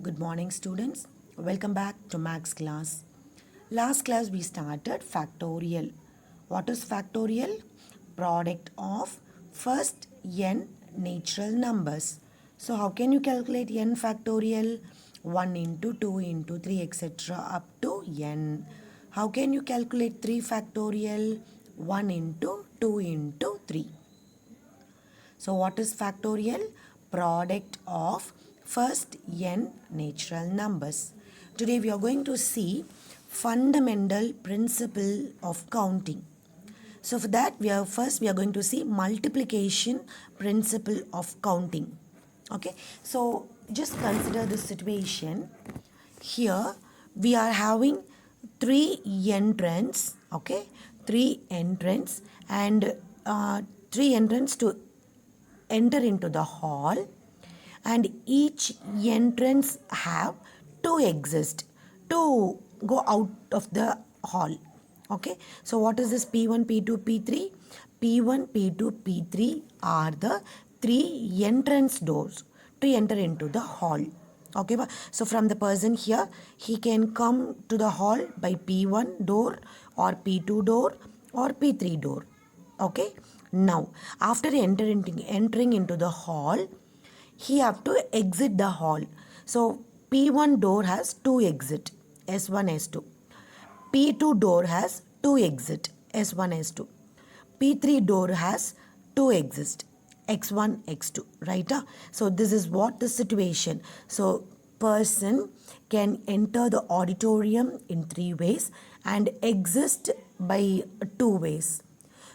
Good morning, students. Welcome back to Max class. Last class we started factorial. What is factorial? Product of first n natural numbers. So how can you calculate n factorial? 1 into 2 into 3 etc. up to n. How can you calculate 3 factorial? 1 into 2 into 3. So what is factorial? Product of first n natural numbers. Today we are going to see fundamental principle of counting. So for that we are going to see multiplication principle of counting. Okay, so just consider this situation. Here we are having three entrants. Okay, three entrants and three entrants to enter into the hall, and each entrance have two exist to go out of the hall. Okay, so what is this p1 p2 p3? P1 p2 p3 are the three entrance doors to enter into the hall. Okay, so from the person here, he can come to the hall by p1 door or p2 door or p3 door. Okay, now after entering into the hall, he have to exit the hall. So P1 door has two exit, S1 S2. P2 door has two exit, S1 S2. P3 door has two exit, X1 X2, right? So this is what the situation. So person can enter the auditorium in three ways and exist by two ways.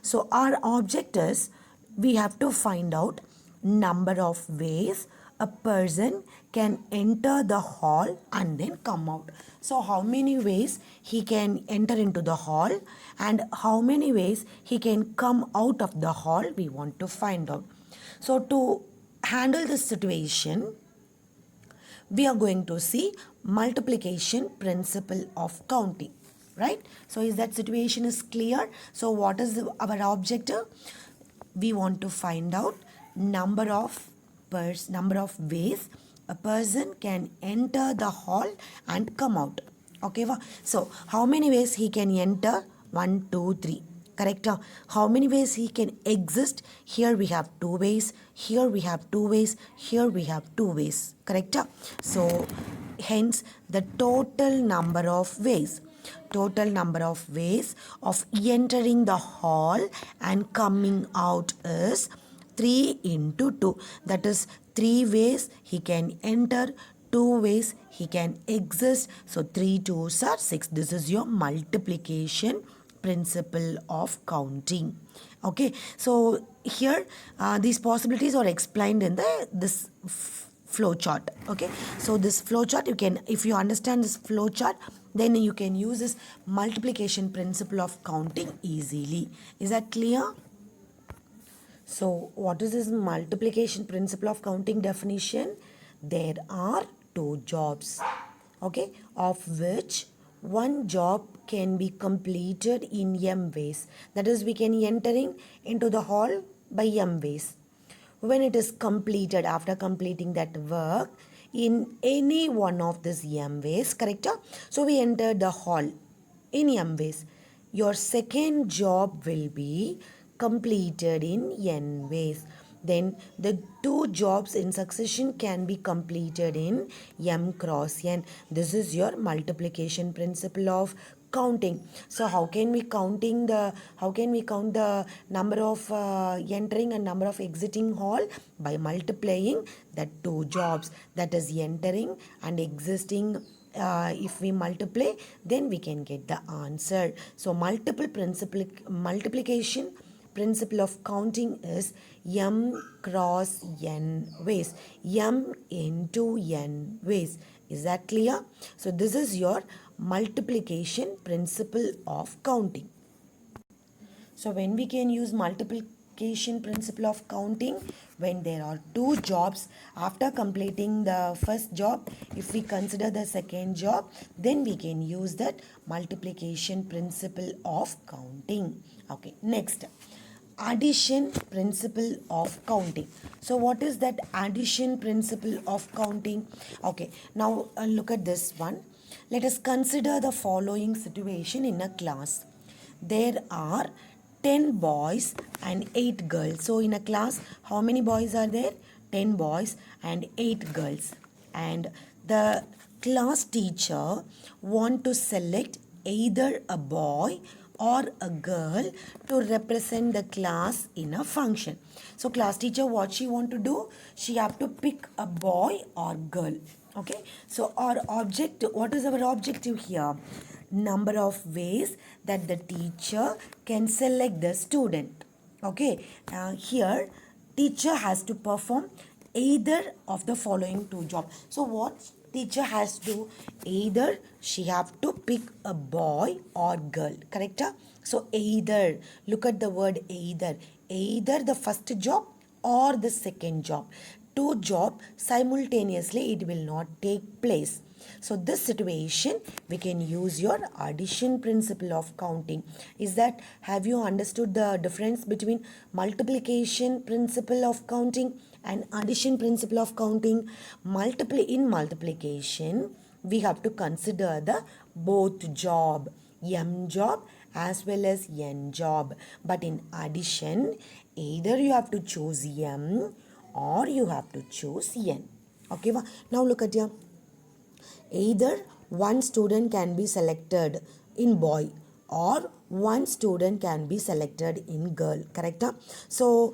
So our object is, we have to find out number of ways a person can enter the hall and then come out. So how many ways he can enter into the hall and how many ways he can come out of the hall, we want to find out. So to handle this situation, we are going to see multiplication principle of counting, right? So is that situation is clear? So what is our objective? We want to find out number of ways a person can enter the hall and come out. Okay, so how many ways he can enter? 1 2 3, correct? How many ways he can exist? Here we have two ways, here we have two ways, here we have two ways, correct? So hence the total number of ways of entering the hall and coming out is 3 into 2. That is 3 ways he can enter, 2 ways he can exist. So 3 2s are 6. This is your multiplication principle of counting. Okay, so here these possibilities are explained in this flow chart. Okay, so this flow chart, you can, if you understand this flow chart, then you can use this multiplication principle of counting easily. Is that clear? So what is this multiplication principle of counting definition? There are two jobs, okay, of which one job can be completed in m ways. That is, we can entering into the hall by m ways. When it is completed, after completing that work in any one of these m ways, correct? So we entered the hall in m ways. Your second job will be completed in n ways. Then the two jobs in succession can be completed in m cross n. This is your multiplication principle of counting. So how can we count the number of entering and number of exiting hall? By multiplying the two jobs, that is entering and exiting. If we multiply, then we can get the answer. So multiplication principle of counting is m cross n ways, m into n ways. Is that clear? So this is your multiplication principle of counting. So when we can use multiplication principle of counting? When there are two jobs, after completing the first job, if we consider the second job, then we can use that multiplication principle of counting. Okay, next. addition principle of counting. So what is that addition principle of counting? Okay, now look at this one. Let us consider the following situation in a class. There are 10 boys and 8 girls. So in a class, how many boys are there? 10 boys and 8 girls. And the class teacher want to select either a boy or a girl to represent the class in a function. So class teacher, what she want to do? She have to pick a boy or girl. Okay. So our objective, what is our objective here? Number of ways that the teacher can select the student. Okay. Here teacher has to perform either of the following two jobs. So what teacher has to, either she have to pick a boy or girl, correct? So either, look at the word either the first job or the second job. Two job simultaneously it will not take place. So this situation we can use your addition principle of counting. Is that, have you understood the difference between multiplication principle of counting and addition principle of counting? In multiplication we have to consider the both job, m job as well as n job. But in addition, either you have to choose m or you have to choose n. Okay, now look at here. Either one student can be selected in boy or one student can be selected in girl, correct? So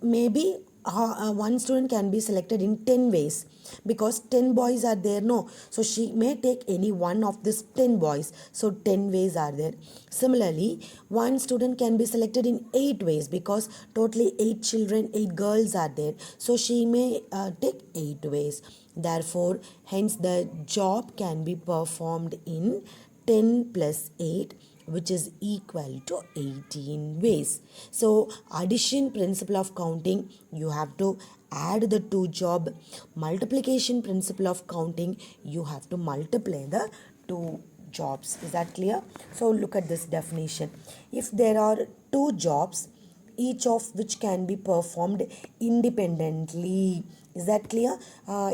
maybe one student can be selected in 10 ways because 10 boys are there, no? So she may take any one of these 10 boys. So 10 ways are there. Similarly, one student can be selected in 8 ways because totally 8 children, 8 girls are there. So she may take 8 ways. Therefore, hence the job can be performed in 10 plus 8, which is equal to 18 ways. So addition principle of counting, you have to add the two job. Multiplication principle of counting, you have to multiply the two jobs. Is that clear? So look at this definition. If there are two jobs, each of which can be performed independently. Is that clear?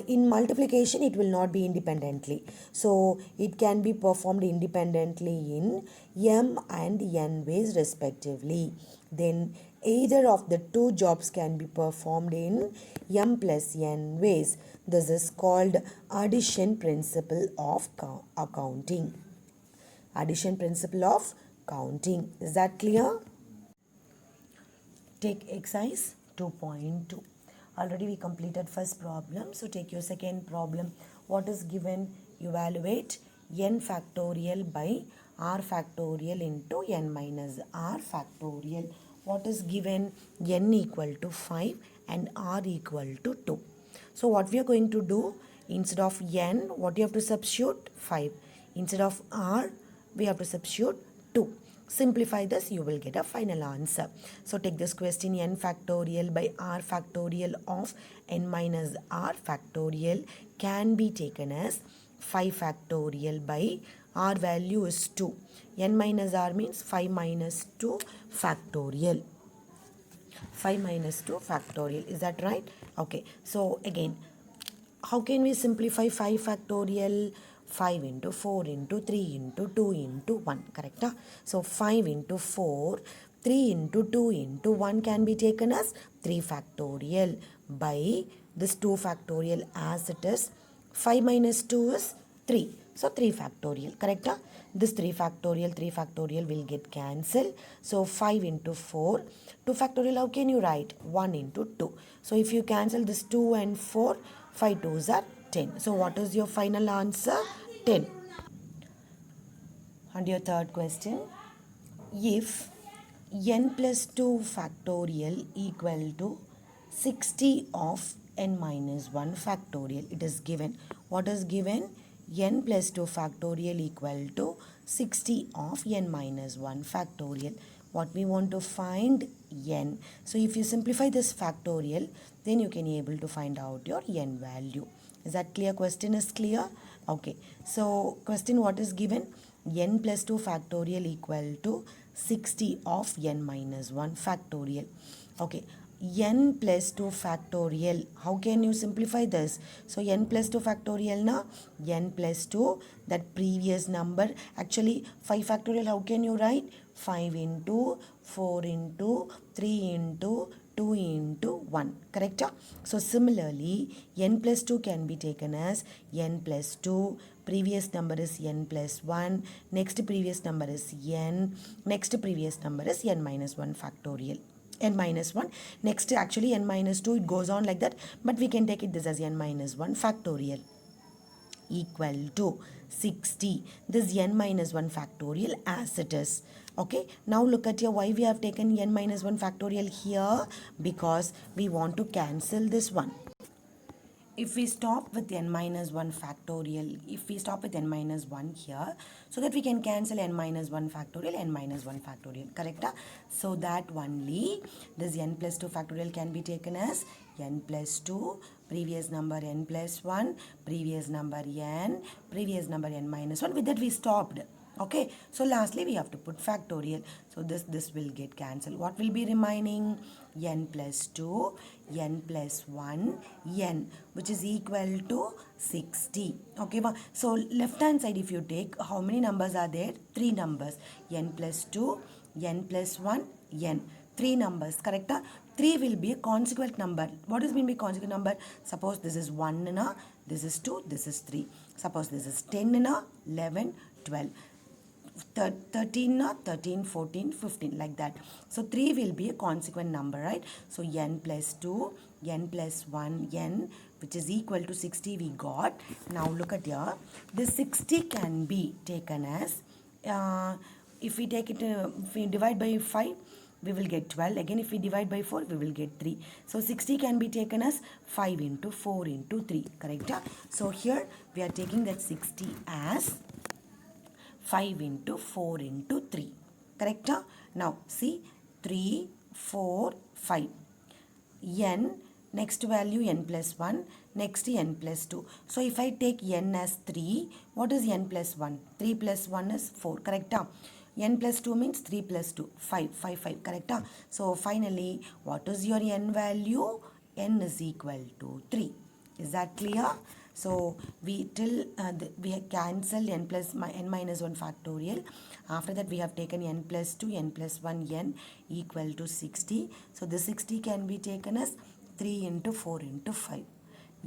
In multiplication, it will not be independently. So, it can be performed independently in m and n ways respectively. Then, either of the two jobs can be performed in m plus n ways. This is called addition principle of accounting. Addition principle of counting. Is that clear? Take exercise 2.2. Already we completed first problem. So take your second problem. What is given? Evaluate n factorial by r factorial into n minus r factorial. What is given? N equal to 5 and r equal to 2. So what we are going to do? Instead of n, what you have to substitute? 5. Instead of r, we have to substitute 2. Simplify this, you will get a final answer. So take this question, n factorial by r factorial of n minus r factorial can be taken as 5 factorial by r value is 2. N minus r means 5 minus 2 factorial. 5 minus 2 factorial. Is that right? Okay. So again, how can we simplify 5 factorial? 5 into 4 into 3 into 2 into 1. Correct? So 5 into 4, 3 into 2 into 1 can be taken as 3 factorial by this 2 factorial as it is. 5 minus 2 is 3. So 3 factorial. Correct? This 3 factorial will get cancelled. So 5 into 4. 2 factorial, how can you write? 1 into 2. So if you cancel this 2 and 4, 5 2s are 10. So what is your final answer? 10. And your third question. If n plus 2 factorial equal to 60 of n minus 1 factorial. It is given. What is given? N plus 2 factorial equal to 60 of n minus 1 factorial. What we want to find? N. So if you simplify this factorial, then you can be able to find out your n value. Is that clear? Question is clear? Okay. So question, what is given? N plus 2 factorial equal to 60 of n minus 1 factorial. Okay, n plus 2 factorial. How can you simplify this? So n plus 2 factorial na, n plus 2, that previous number. Actually 5 factorial, how can you write? 5 into 4 into 3 into 2 into 1. Correct? So similarly, n plus 2 can be taken as n plus 2. Previous number is n plus 1. Next previous number is n. Next previous number is n minus 1 factorial. N minus 1. Next, actually n minus 2, it goes on like that. But we can take it this as n minus 1 factorial equal to 60. This n minus 1 factorial as it is. Okay, now look at here why we have taken n minus 1 factorial here, because we want to cancel this one. If we stop with n minus 1 factorial, if we stop with n minus 1 here, so that we can cancel n minus 1 factorial, n minus 1 factorial, correct? So that only this n plus 2 factorial can be taken as n plus 2, previous number n plus 1, previous number n, previous number n minus 1. With that we stopped. Okay, so lastly we have to put factorial. So this will get cancelled. What will be remaining? N plus 2, n plus 1, n, which is equal to 60. Okay, so left hand side if you take, how many numbers are there? 3 numbers. N plus 2, n plus 1, n. 3 numbers, correct? 3 will be a consequent number. What does mean by consequent number? Suppose this is 1 na, this is 2, this is 3. Suppose this is 10 na, 11, 12. 13 na, 13, 14, 15, like that. So 3 will be a consequent number, right? So n plus 2, n plus 1, n, which is equal to 60 we got. Now look at here. This 60 can be taken as, if we take it, if we divide by 5, we will get 12. Again, if we divide by 4, we will get 3. So 60 can be taken as 5 into 4 into 3, correct? So here we are taking that 60 as 5 into 4 into 3. Correct? Now, see, 3, 4, 5. N, next value n plus 1, next n plus 2. So, if I take n as 3, what is n plus 1? 3 plus 1 is 4. Correct? N plus 2 means 3 plus 2, 5, 5, 5. Correct? So, finally, what is your n value? N is equal to 3. Is that clear? So we have cancelled n plus n minus 1 factorial. After that we have taken n plus 2, n plus 1, n equal to 60. So the 60 can be taken as 3 into 4 into 5.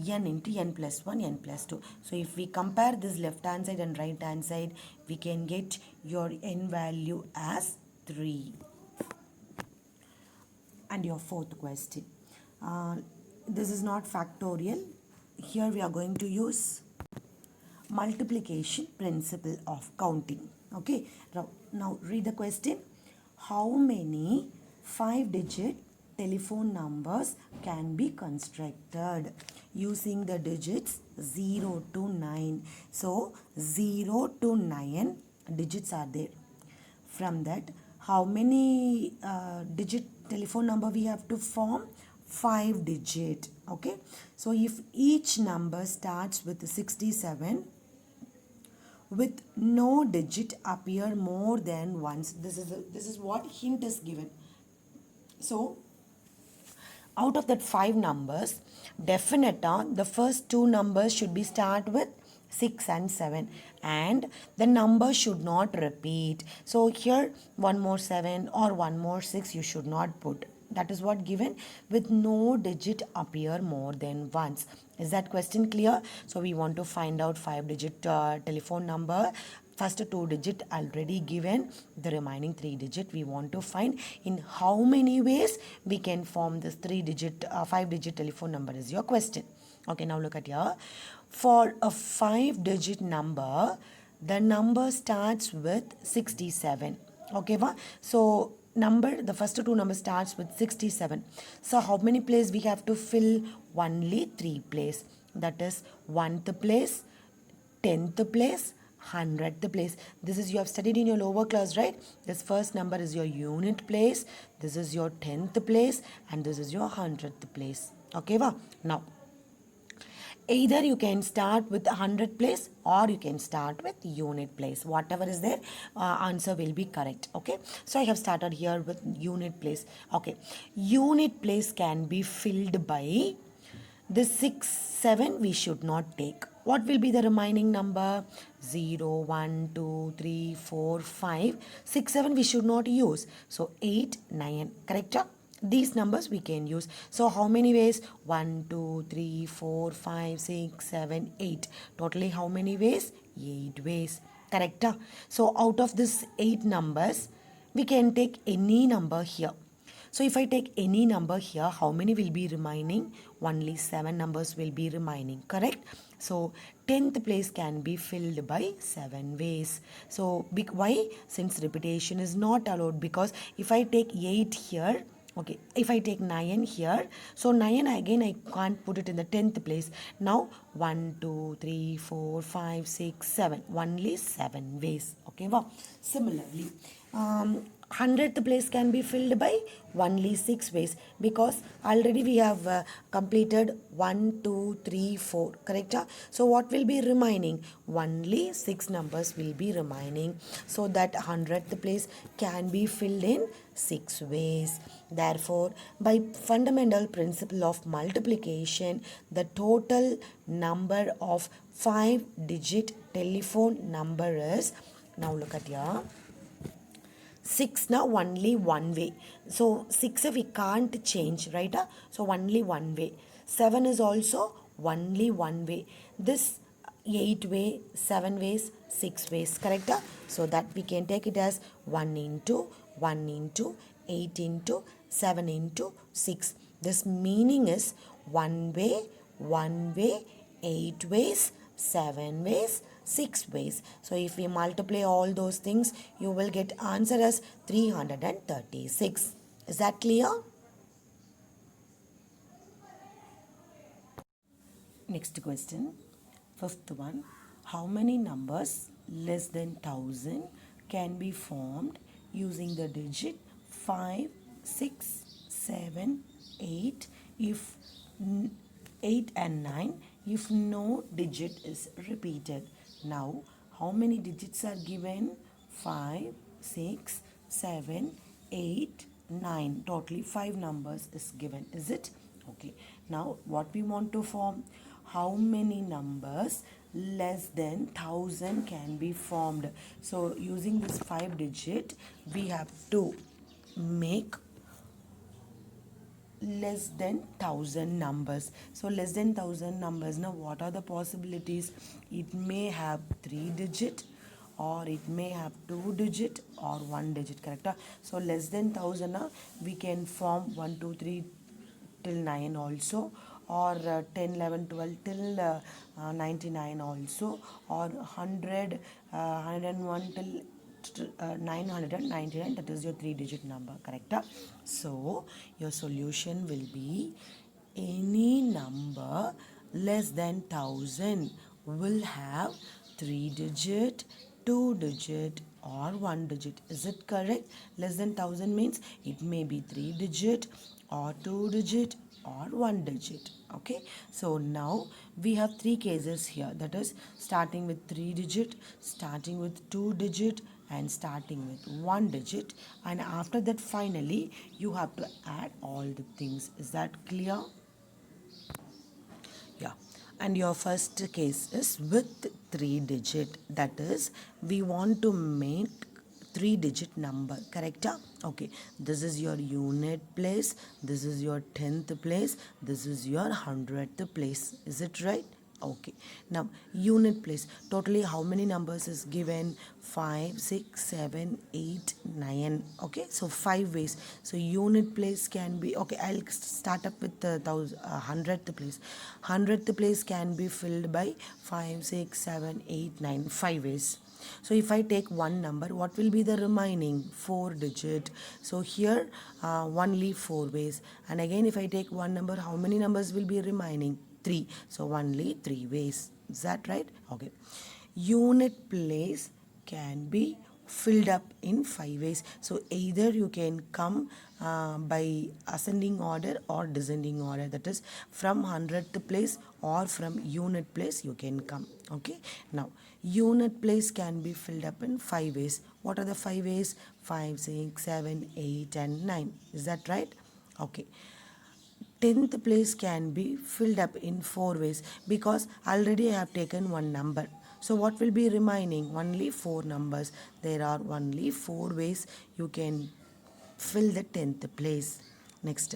N into n plus 1, n plus 2. So if we compare this left hand side and right hand side, we can get your n value as 3. And your fourth question. This is not factorial. Here we are going to use multiplication principle of counting. Okay, now read the question. How many 5-digit telephone numbers can be constructed using the digits 0 to 9? So 0 to 9 digits are there. From that, how many digit telephone number we have to form? 5 digit. Okay, so if each number starts with 67 with no digit appear more than once, this is what hint is given. So out of that 5 numbers, the first 2 numbers should be start with 6 and 7, and the number should not repeat. So here one more 7 or one more 6 you should not put. That is what given, with no digit appear more than once. Is that question clear? So we want to find out 5-digit telephone number. First 2 digit already given, the remaining 3 digit we want to find. In how many ways we can form this 5-digit telephone number is your question. Okay, now look at here. For a 5-digit number, the number starts with 67. Okay, so the first 2 numbers starts with 67. So how many place we have to fill? Only 3 place. That is 1th place, 10th place, 100th place. This is you have studied in your lower class, right? This first number is your unit place, this is your 10th place, and this is your 100th place. Okay, now Either you can start with 100 place or you can start with unit place. Whatever is there, answer will be correct. Okay, so I have started here with unit place. Okay, unit place can be filled by the 6, 7 we should not take. What will be the remaining number? 0, 1, 2, 3, 4, 5, 6, 7 we should not use. So 8, 9. Correct? These numbers we can use. So how many ways? 1, 2, 3, 4, 5, 6, 7, 8. Totally how many ways? 8 ways. Correct? So out of this 8 numbers, we can take any number here. So if I take any number here, how many will be remaining? Only 7 numbers will be remaining, correct? So 10th place can be filled by 7 ways. So why? Since repetition is not allowed, because if I take 8 here, okay, if I take 9 here, so 9 again I can't put it in the 10th place. Now 1, 2, 3, 4, 5, 6, 7. Only 7 ways. Okay, wow. Similarly, 100th place can be filled by only 6 ways, because already we have completed 1, 2, 3, 4. Correct? So what will be remaining? Only 6 numbers will be remaining. So that 100th place can be filled in 6 ways. Therefore, by fundamental principle of multiplication, the total number of 5-digit telephone number is, now look at here, 6 now only one way. So 6 we can't change, right? So only one way. 7 is also only one way. This 8 way, 7 ways, 6 ways, correct? So that we can take it as 1 into 8 into 7 into 6. This meaning is one way, 8 ways, 7 ways, 6 ways. So if we multiply all those things, you will get answer as 336. Is that clear? Next question, fifth one. How many numbers less than 1000 can be formed using the digit 5, 6, 7, 8 if 8 and 9 if no digit is repeated? Now, how many digits are given? 5, 6, 7, 8, 9. Totally 5 numbers is given. Is it? Okay. Now, what we want to form? How many numbers less than 1000 can be formed? So, using this 5 digit, we have to make less than 1000 numbers. So less than 1000 numbers, now what are the possibilities? It may have 3 digit, or it may have 2 digit, or 1 digit, correct? So less than 1000, we can form 1 2 3 till 9 also, or 10 11 12 till 99 also, or 100 101 till 999. That is your 3-digit number, correct? So your solution will be any number less than 1000 will have 3-digit, 2-digit, or 1-digit. Is it correct? Less than 1000 means it may be 3-digit or 2-digit or 1-digit. Okay, so now we have 3 cases here, that is starting with 3-digit, starting with 2-digit, and starting with 1-digit, and after that finally you have to add all the things. Is that clear? Yeah. And your first case is with 3-digit, that is we want to make 3-digit number, correct? Okay, this is your unit place, this is your 10th place, this is your 100th place. Is it right? Okay, now unit place, totally how many numbers is given? 5, 6, 7, 8, 9. Okay, so 5 ways. So unit place can be, okay, I'll start up with the 100th place. 100th place can be filled by 5, 6, 7, 8, 9, 5 ways. So if I take one number, what will be the remaining? 4-digit. So here only 4 ways. And again if I take one number, how many numbers will be remaining? 3. So only 3 ways. Is that right? Okay. Unit place can be filled up in 5 ways. So either you can come by ascending order or descending order, that is from 100th place or from unit place you can come. Okay, now unit place can be filled up in 5 ways. What are the 5 ways? 5, 6, 7, 8 and 9. Is that right? Okay. 10th place can be filled up in 4 ways because already I have taken one number. So what will be remaining? Only 4 numbers. There are only 4 ways you can fill the 10th place. Next,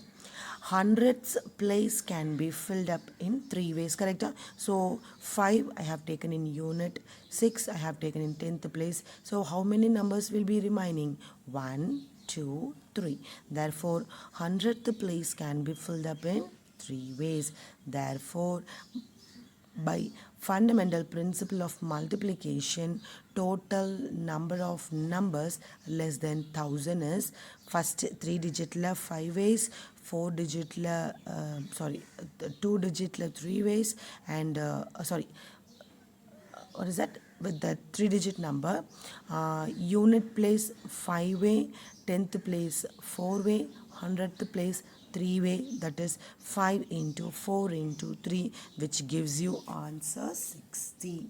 100th place can be filled up in 3 ways, correct? So 5 I have taken in unit, 6 I have taken in 10th place. So how many numbers will be remaining? 1, 2, 3. Therefore 100th place can be filled up in 3 ways. Therefore, by fundamental principle of multiplication, total number of numbers less than 1000 is first 3 digit 5 ways, 4 digit 2 digit 3 ways, and what is that, with the 3 digit number, unit place 5 way, 10th place 4 way, 100th place 3 way, that is 5 into 4 into 3, which gives you answer 60.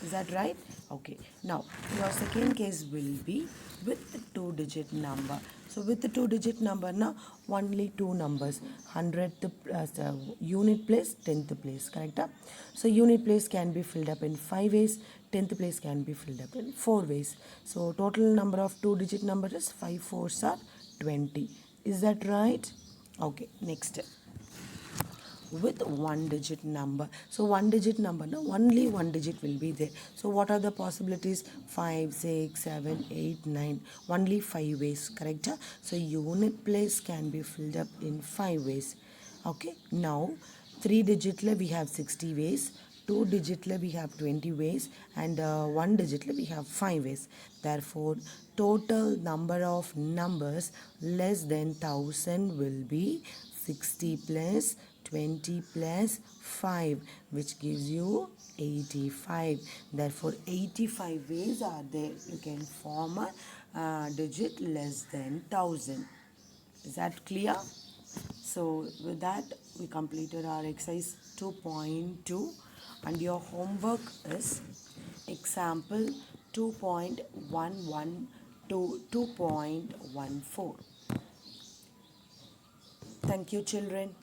Is that right? Okay. Now your second case will be with the 2 digit number. So with the 2 digit number now, only 2 numbers, 100th unit place, 10th place, correct? So unit place can be filled up in 5 ways, 10th place can be filled up in 4 ways. So total number of 2 digit number is 5 4s are 20. Is that right? Okay, next, with 1 digit number. So 1 digit number, now only 1 digit will be there. So what are the possibilities? 5, 6, 7, 8, 9. Only 5 ways, correct? So unit place can be filled up in 5 ways. Okay, now 3 digit we have 60 ways, 2 digit we have 20 ways, and 1 digit we have 5 ways. Therefore total number of numbers less than 1000 will be 60 plus 20 plus 5, which gives you 85. Therefore 85 ways are there you can form a digit less than 1000. Is that clear? So with that we completed our exercise 2.2, and your homework is example 2.11 to 2.14. Thank you, children.